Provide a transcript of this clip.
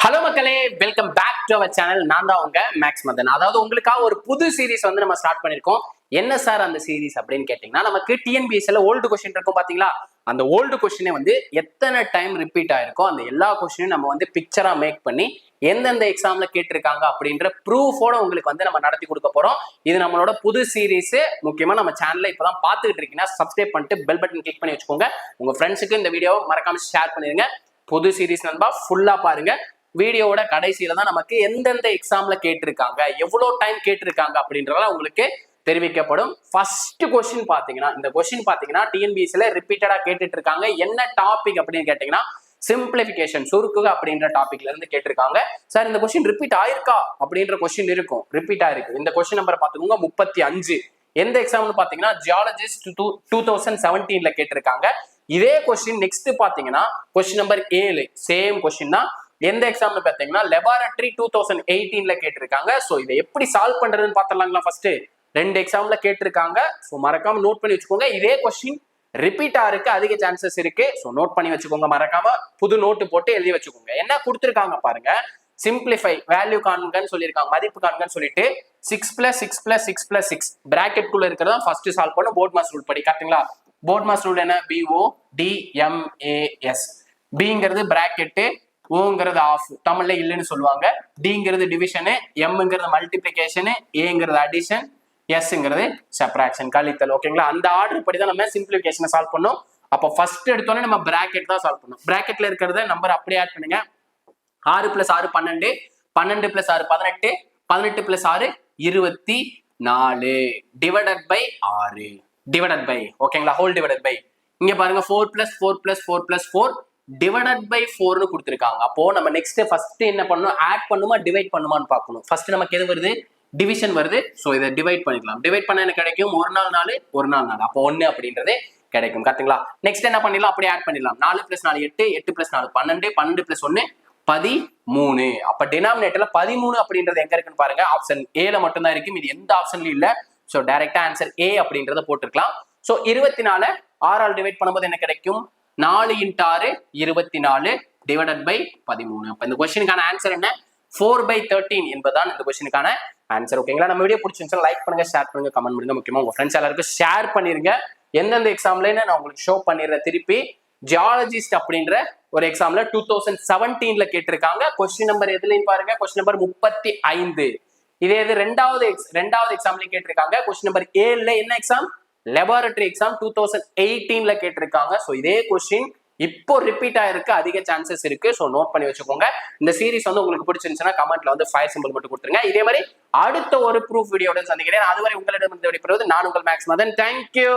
Hello மக்களே, welcome back to our channel. நான் தான் உங்க மேக்ஸ் மதன். அதாவது உங்களுக்காக ஒரு புது சீரிஸ் வந்து நம்ம ஸ்டார்ட் பண்ணிருக்கோம். என்ன சார் அந்த சீரிஸ் அப்படின்னு கேட்டீங்கன்னா, நமக்கு டிஎன்பிஎஸ்சில ஓல்டு கொஸ்டின் இருக்கும் பாத்தீங்களா, அந்த ஓல்டு கொஸ்டினே வந்து எத்தனை டைம் ரிப்பீட் ஆயிருக்கோ அந்த எல்லா கொஸ்டினையும் நம்ம வந்து பிக்சரா மேக் பண்ணி எந்தெந்த எக்ஸாம்ல கேட்டிருக்காங்க அப்படின்ற ப்ரூஃபோட உங்களுக்கு வந்து நம்ம நடத்தி கொடுக்க போறோம். இது நம்மளோட புது சீரிஸ். முக்கியமா நம்ம சேனல்ல இப்பதான் பாத்துக்கிட்டு இருக்கீங்கன்னா சப்ஸ்கிரைப் பண்ணிட்டு பெல் பட்டன் கிளிக் பண்ணி வச்சுக்கோங்க. உங்க ஃப்ரெண்ட்ஸுக்கு இந்த வீடியோவை மறக்காம ஷேர் பண்ணிருங்க. புது சீரிஸ் நண்பா, ஃபுல்லா பாருங்க. வீடியோவோட கடைசியில தான் நமக்கு எந்தெந்த எக்ஸாம்ல கேட்டிருக்காங்க, எவ்வளவு டைம் கேட்டிருக்காங்க அப்படின்றதெல்லாம் உங்களுக்கு தெரிவிக்கப்படும். ஃபர்ஸ்ட் கொஸ்டின் பாத்தீங்கன்னா, இந்த கொஸ்டின் பாத்தீங்கன்னா டிஎன்பிஎஸ்சில ரிப்பீட்டடா கேட்டுட்டு இருக்காங்க. என்ன டாபிக் அப்படின்னு கேட்டீங்கன்னா, சிம்பிளிபிகேஷன், சுருக்குக அப்படின்ற டாபிக்ல இருந்து கேட்டிருக்காங்க. சார் இந்த கொஸ்டின் ரிப்பீட் ஆயிருக்கா அப்படின்ற கொஸ்டின் இருக்கும். ரிப்பீட் ஆயிருக்கு. இந்த கொஸ்டின் நம்பர் பாத்துக்கோங்க, 35. எந்த எக்ஸாம்னு பாத்தீங்கன்னா ஜியாலஜிஸ்ட் 2017ல கேட்டிருக்காங்க. இதே கொஸ்டின் நெக்ஸ்ட் பாத்தீங்கன்னா கொஸ்டின் நம்பர் 7, சேம் கொஸ்டின் தான். எந்த எக்ஸாம்ல பாத்தீங்கன்னா லெபார்டரி 2018ல கேட்டிருக்காங்க. சோ இதை எப்படி சால்வ் பண்றதுன்னு பாத்திரலாங்களா? ஃபர்ஸ்ட் 2 எக்ஸாம்ல கேட்டிருக்காங்க. சோ மறக்காம நோட் பண்ணி வச்சுக்கோங்க. இதே கொஸ்டின் ரிப்பீட் ஆருக்கு அதிக சான்சஸ் இருக்கு. சோ நோட் பண்ணி வச்சுக்கோங்க. மறக்காம புது நோட்டு போட்டு எழுதி வச்சுக்கோங்க. என்ன கொடுத்திருக்காங்க பாருங்க. சிம்பிளிஃபை, வேல்யூ காண்கன்னு சொல்லியிருக்காங்க, மதிப்பு காண்கன்னு சொல்லிட்டு 6 + 6 + 6 + 6 பிராக்கெட் குள்ள இருக்கிறதா ஃபர்ஸ்ட் சால்வ் பண்ண போர்ட் மாஸ் ரூல் படி. கரெக்ட்டுங்களா? போர்ட் மாஸ் ரூல் என்ன? BODMAS. பிங்கிறது பிராக்கெட், ஓங்கிறது ஆஃப், தமிழ்ல இல்லைன்னு சொல்லுவாங்க. டிங்கிறது டிவிஷனு, எம்ங்கிறது மல்டிபிளிகேஷனு, ஏங்கிறது அடிஷன், எஸ்ங்கிறது சப்ராக்ஷன், கழித்தல். ஓகேங்களா? அந்த ஆர்டர் படி தான் நம்ம சிம்பிளிஃபிகேஷனை சால்வ் பண்ணோம். அப்போ ஃபர்ஸ்ட் எடுத்தோன்னே நம்ம பிராக்கெட் தான் சால்வ் பண்ணோம். பிராக்கெட்ல இருக்கிறத நம்பர் அப்படியே ஆட் பண்ணுங்க. 6 + 6 12, 12 + 6 18, 18 + 6 24, டிவைடட் பை 6, டிவைடட் பை. ஓகேங்களா? Whole divided by. இங்க பாருங்க 4 + 4 + 4 + 4 டிவைடட் பை 4னு கொடுத்திருக்காங்க. அப்போ நம்ம நெக்ஸ்ட் ஃபர்ஸ்ட் என்ன பண்ணணும்? ஆட் பண்ணுமா டிவைட் பண்ணுமான்னு பார்க்கணும். ஃபர்ஸ்ட் நமக்கு எது வருது? டிவிஷன் வருது. சோ இதை டிவைட் பண்ணிக்கலாம். டிவைட் பண்ண என்ன கிடைக்கும்? 1 நாள் 4, 1 நாள் 4. அப்போ 1 அப்படின்றது கிடைக்கும். கரெக்ட்டுங்களா? நெக்ஸ்ட் என்ன பண்ணிடலாம்? அப்படியே ஆட் பண்ணிடலாம். 4 + 4 8, 8 + 4 12, 12 + 1 13. அப்ப டினாமினேட்டர்ல 13 அப்படின்றது எங்க இருக்குன்னு பாருங்க. ஆப்ஷன் ஏல மட்டும் தான் இருக்கு. இது எந்த ஆப்ஷன்லயும் இல்ல. சோ டைரக்டா ஆன்சர் ஏ அப்படின்றத போட்டுக்கலாம். சோ 24 6ஆல் டிவைட் பண்ணும்போது என்ன கிடைக்கும்? 4 × 6 24 டிவைடட் பை 13. அப்ப இந்த கொஸ்டினுக்கான ஆன்சர் என்ன? 4/13 என்பதுதான் இந்த கொஸ்டினுக்கான ஆன்சர். ஓகேங்களா? நம்ம வீடியோ பிடிச்சிருந்துச்சுன்னா லைக் பண்ணுங்க, ஷேர் பண்ணுங்க, கமெண்ட் பண்ணுங்க. முக்கியமா உங்க ஃப்ரெண்ட்ஸ் எல்லாருக்கும் ஷேர் பண்ணிருங்க. எந்தெந்த எக்ஸாம்ல நான் உங்களுக்கு ஷோ பண்ணிடுறேன். திருப்பி ஜியாலஜிஸ்ட் அப்படின்ற ஒரு எக்ஸாம்ல 2017ல கேட்டிருக்காங்க. கொஸ்டின் நம்பர் எதுலன்னு பாருங்க. Question number 35. இதே இது ரெண்டாவது எக்ஸாம்லயும் கேட்டிருக்காங்க. கொஸ்டின் நம்பர் 7ல என்ன எக்ஸாம்? லெபார்டரி எக்ஸாம் 2018ல கேட்டிருக்காங்க. சோ இதே கொஸ்டின் இப்போ ரிப்பீட் ஆயிருக்கு, அதிக சான்சஸ் இருக்கு. சோ நோட் பண்ணி வச்சுக்கோங்க. இந்த சீரிஸ் வந்து உங்களுக்கு பிடிச்சிருந்துச்சுன்னா கமெண்ட்ல வந்து ஃபயர் சிம்பிள் மட்டும் கொடுத்துருங்க. இதே மாதிரி அடுத்த ஒரு ப்ரூஃப் வீடியோட சந்திக்கிறேன். அதுவரை உங்களிடம் விடைபெறுவது நான் உங்கள் மேக்ஸ் மதன். தேங்க்யூ.